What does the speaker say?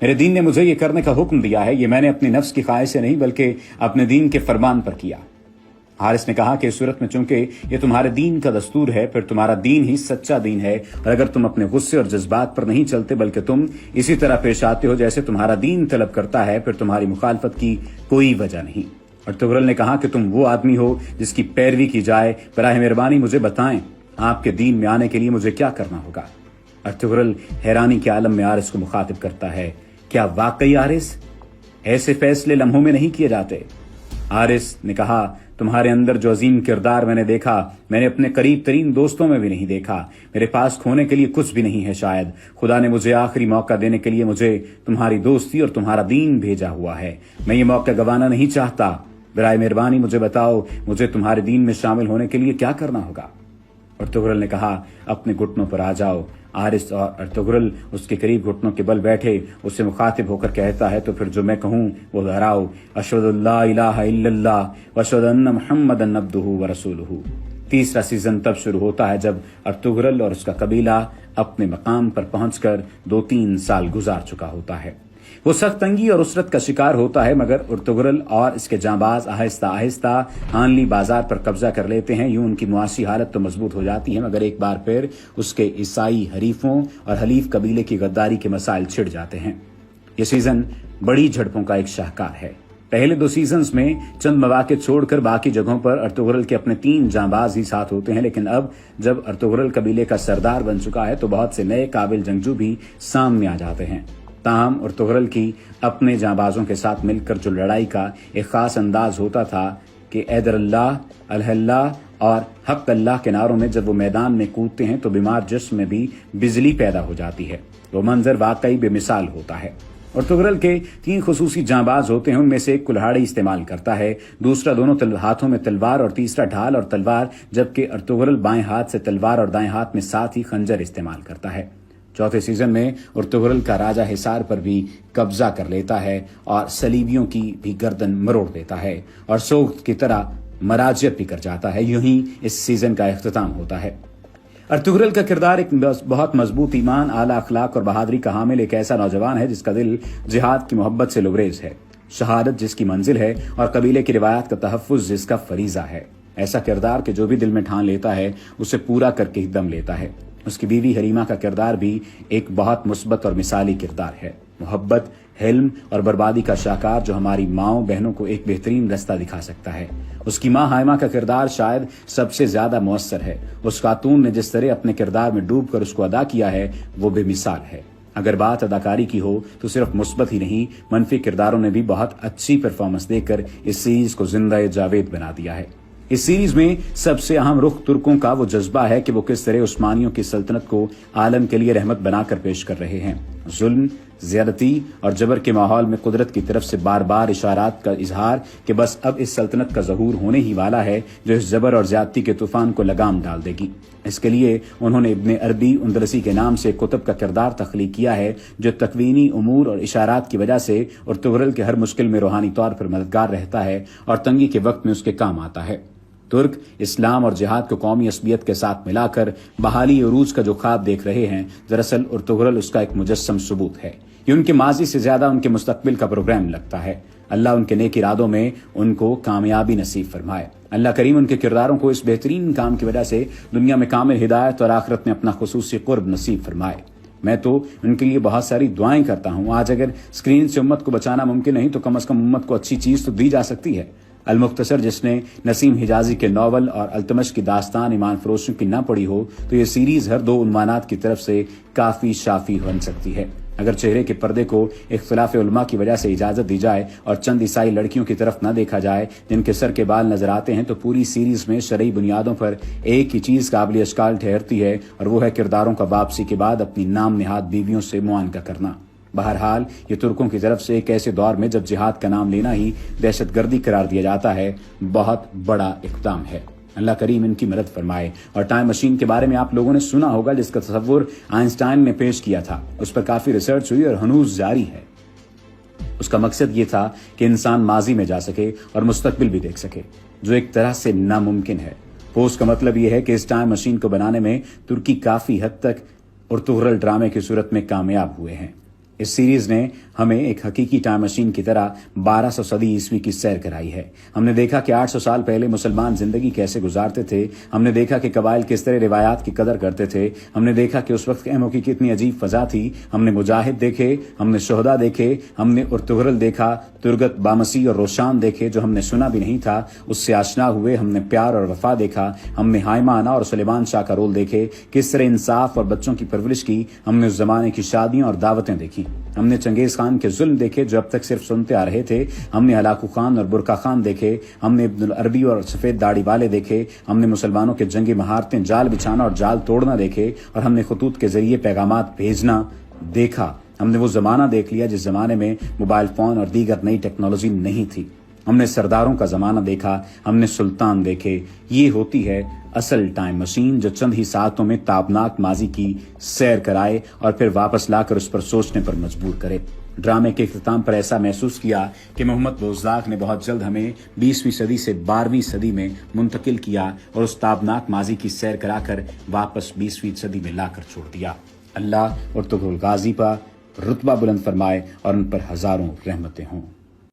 میرے دین نے مجھے یہ کرنے کا حکم دیا ہے، یہ میں نے اپنی نفس کی خواہش سے نہیں بلکہ اپنے دین کے فرمان پر کیا۔ حارث نے کہا کہ اس صورت میں چونکہ یہ تمہارے دین کا دستور ہے، پھر تمہارا دین ہی سچا دین ہے، اور اگر تم اپنے غصے اور جذبات پر نہیں چلتے بلکہ تم اسی طرح پیش آتے ہو جیسے تمہارا دین طلب کرتا ہے، پھر تمہاری مخالفت کی کوئی وجہ نہیں۔ ارطغرل نے کہا کہ تم وہ آدمی ہو جس کی پیروی کی جائے، براہ مہربانی مجھے بتائیں آپ کے دین میں آنے کے لیے مجھے کیا کرنا ہوگا۔ ارطغرل حیرانی کے عالم میں حارث کو مخاطب کرتا ہے، کیا واقعی حارث ایسے فیصلے لمحوں میں نہیں کیے جاتے؟ حارث نے کہا، تمہارے اندر جو عظیم کردار میں نے دیکھا، میں نے اپنے قریب ترین دوستوں میں بھی نہیں دیکھا۔ میرے پاس کھونے کے لیے کچھ بھی نہیں ہے، شاید خدا نے مجھے آخری موقع دینے کے لیے مجھے تمہاری دوستی اور تمہارا دین بھیجا ہوا ہے۔ میں یہ موقع گنوانا نہیں چاہتا، برائے مہربانی مجھے بتاؤ مجھے تمہارے دین میں شامل ہونے کے لیے کیا کرنا ہوگا۔ ارطغرل نے کہا، اپنے گھٹنوں پر آ جاؤ۔ حارث اور ارطغرل اس کے قریب گھٹنوں کے بل بیٹھے، اس سے مخاطب ہو کر کہتا ہے، تو پھر جو میں کہوں وہ دہراؤ، اشہد اللہ الہ الا اللہ واشہد ان محمدًا عبدہ ورسولہ۔ تیسرا سیزن تب شروع ہوتا ہے جب ارطغرل اور اس کا قبیلہ اپنے مقام پر پہنچ کر 2-3 سال گزار چکا ہوتا ہے۔ وہ سخت تنگی اور اسرت کا شکار ہوتا ہے، مگر ارطغرل اور اس کے جانباز آہستہ آہستہ ہانلی بازار پر قبضہ کر لیتے ہیں۔ یوں ان کی معاشی حالت تو مضبوط ہو جاتی ہے، مگر ایک بار پھر اس کے عیسائی حریفوں اور حلیف قبیلے کی غداری کے مسائل چھڑ جاتے ہیں۔ یہ سیزن بڑی جھڑپوں کا ایک شاہکار ہے۔ پہلے 2 سیزنز میں چند مواقع چھوڑ کر باقی جگہوں پر ارطغرل کے اپنے 3 جانباز ہی ساتھ ہوتے ہیں، لیکن اب جب ارطغرل قبیلے کا سردار بن چکا ہے تو بہت سے نئے قابل جنگجو بھی سامنے آ جاتے ہیں۔ تاہم ارطغرل کی اپنے جانبازوں کے ساتھ مل کر جو لڑائی کا ایک خاص انداز ہوتا تھا کہ ایدر اللہ، الہ اللہ اور حق اللہ کے نعروں میں جب وہ میدان میں کودتے ہیں تو بیمار جسم میں بھی بجلی پیدا ہو جاتی ہے۔ وہ منظر واقعی بے مثال ہوتا ہے۔ ارطغرل کے 3 خصوصی جانباز ہوتے ہیں، ان میں سے ایک کلہاڑی استعمال کرتا ہے، دوسرا دونوں ہاتھوں میں تلوار اور تیسرا ڈھال اور تلوار، جبکہ ارطغرل بائیں ہاتھ سے تلوار اور دائیں ہاتھ میں ساتھ ہی خنجر استعمال کرتا ہے۔ چوتھے سیزن میں ارطغرل کا راجہ حصار پر بھی قبضہ کر لیتا ہے اور صلیبیوں کی بھی گردن مروڑ دیتا ہے اور سوخت کی طرح مراجعت بھی کر جاتا ہے۔ یوں ہی اس سیزن کا اختتام ہوتا ہے۔ ارطغرل کا کردار ایک بہت مضبوط ایمان، اعلیٰ اخلاق اور بہادری کا حامل ایک ایسا نوجوان ہے جس کا دل جہاد کی محبت سے لبریز ہے، شہادت جس کی منزل ہے اور قبیلے کی روایات کا تحفظ جس کا فریضہ ہے۔ ایسا کردار کہ جو بھی دل میں ٹھان لیتا ہے اسے پورا کر کے ہی دم لیتا ہے۔ اس کی بیوی حلیمہ کا کردار بھی ایک بہت مثبت اور مثالی کردار ہے، محبت، حلم اور بربادی کا شاہکار جو ہماری ماؤں بہنوں کو ایک بہترین رستہ دکھا سکتا ہے۔ اس کی ماں حائمہ کا کردار شاید سب سے زیادہ مؤثر ہے۔ اس خاتون نے جس طرح اپنے کردار میں ڈوب کر اس کو ادا کیا ہے وہ بے مثال ہے۔ اگر بات اداکاری کی ہو تو صرف مثبت ہی نہیں، منفی کرداروں نے بھی بہت اچھی پرفارمنس دے کر اس سیریز کو زندہ جاوید بنا دیا ہے۔ اس سیریز میں سب سے اہم رخ ترکوں کا وہ جذبہ ہے کہ وہ کس طرح عثمانیوں کی سلطنت کو عالم کے لیے رحمت بنا کر پیش کر رہے ہیں۔ ظلم، زیادتی اور جبر کے ماحول میں قدرت کی طرف سے بار بار اشارات کا اظہار کہ بس اب اس سلطنت کا ظہور ہونے ہی والا ہے جو اس جبر اور زیادتی کے طوفان کو لگام ڈال دے گی۔ اس کے لیے انہوں نے ابن عربی اندلسی کے نام سے کتب کا کردار تخلیق کیا ہے جو تکوینی امور اور اشارات کی وجہ سے ارطغرل کے ہر مشکل میں روحانی طور پر مددگار رہتا ہے اور تنگی کے وقت میں اس کے کام آتا ہے۔ ترک اسلام اور جہاد کو قومی عصبیت کے ساتھ ملا کر بحالی عروج کا جو خواب دیکھ رہے ہیں، دراصل ارطغرل اس کا ایک مجسم ثبوت ہے۔ یہ ان کے ماضی سے زیادہ ان کے مستقبل کا پروگرام لگتا ہے۔ اللہ ان کے نیک ارادوں میں ان کو کامیابی نصیب فرمائے۔ اللہ کریم ان کے کرداروں کو اس بہترین کام کی وجہ سے دنیا میں کامل ہدایت اور آخرت میں اپنا خصوصی قرب نصیب فرمائے۔ میں تو ان کے لیے بہت ساری دعائیں کرتا ہوں۔ آج اگر اسکرین سے امت کو بچانا ممکن نہیں تو کم از کم امت کو اچھی چیز تو دی جا سکتی ہے۔ المختصر جس نے نسیم حجازی کے ناول اور التمش کی داستان ایمان فروشوں کی نہ پڑھی ہو تو یہ سیریز ہر 2 عنوانات کی طرف سے کافی شافی بن سکتی ہے۔ اگر چہرے کے پردے کو اختلاف علماء کی وجہ سے اجازت دی جائے اور چند عیسائی لڑکیوں کی طرف نہ دیکھا جائے جن کے سر کے بال نظر آتے ہیں تو پوری سیریز میں شرعی بنیادوں پر ایک ہی چیز قابل اشکال ٹھہرتی ہے اور وہ ہے کرداروں کا واپسی کے بعد اپنی نام نہاد بیویوں سے معانقہ کرنا۔ بہرحال یہ ترکوں کی طرف سے ایک ایسے دور میں جب جہاد کا نام لینا ہی دہشت گردی قرار دیا جاتا ہے بہت بڑا اقدام ہے۔ اللہ کریم ان کی مدد فرمائے۔ اور ٹائم مشین کے بارے میں آپ لوگوں نے سنا ہوگا جس کا تصور آئنسٹائن نے پیش کیا تھا، اس پر کافی ریسرچ ہوئی اور ہنوز جاری ہے۔ اس کا مقصد یہ تھا کہ انسان ماضی میں جا سکے اور مستقبل بھی دیکھ سکے، جو ایک طرح سے ناممکن ہے۔ پوز کا مطلب یہ ہے کہ اس ٹائم مشین کو بنانے میں ترکی کافی حد تک ارطغرل ڈرامے کی صورت میں کامیاب ہوئے ہیں۔ اس سیریز نے ہمیں ایک حقیقی ٹائم مشین کی طرح 1200 صدی عیسوی کی سیر کرائی ہے۔ ہم نے دیکھا کہ 800 سال پہلے مسلمان زندگی کیسے گزارتے تھے، ہم نے دیکھا کہ قبائل کس طرح روایات کی قدر کرتے تھے، ہم نے دیکھا کہ اس وقت خیموں کی کتنی عجیب فضا تھی، ہم نے مجاہد دیکھے، ہم نے شہداء دیکھے، ہم نے ارطغرل دیکھا، ترگت، بامسی اور روشان دیکھے جو ہم نے سنا بھی نہیں تھا، اس سے آشنا ہوئے، ہم نے پیار اور وفا دیکھا، ہم نے ہائمہ انا اور سلیمان شاہ کا رول دیکھے، کس طرح انصاف اور بچوں کی پرورش کی، ہم نے اس زمانے کی شادیاں اور دعوتیں دیکھی، ہم نے چنگیز خان کے ظلم دیکھے جو اب تک صرف سنتے آ رہے تھے، ہم نے ہلاکو خان اور برقع خان دیکھے، ہم نے ابن العربی اور سفید داڑھی والے دیکھے، ہم نے مسلمانوں کے جنگی مہارتیں، جال بچھانا اور جال توڑنا دیکھے، اور ہم نے خطوط کے ذریعے پیغامات بھیجنا دیکھا۔ ہم نے وہ زمانہ دیکھ لیا جس زمانے میں موبائل فون اور دیگر نئی ٹیکنالوجی نہیں تھی۔ ہم نے سرداروں کا زمانہ دیکھا، ہم نے سلطان دیکھے۔ یہ ہوتی ہے اصل ٹائم مشین جو چند ہی ساعتوں میں تابناک ماضی کی سیر کرائے اور پھر واپس لا کر اس پر سوچنے پر مجبور کرے۔ ڈرامے کے اختتام پر ایسا محسوس کیا کہ محمد بوزداغ نے بہت جلد ہمیں 20ویں صدی سے 12ویں صدی میں منتقل کیا اور اس تابناک ماضی کی سیر کرا کر واپس 20ویں صدی میں لا کر چھوڑ دیا۔ اللہ ارطغرل غازی پر رتبہ بلند فرمائے اور ان پر ہزاروں رحمتیں ہوں۔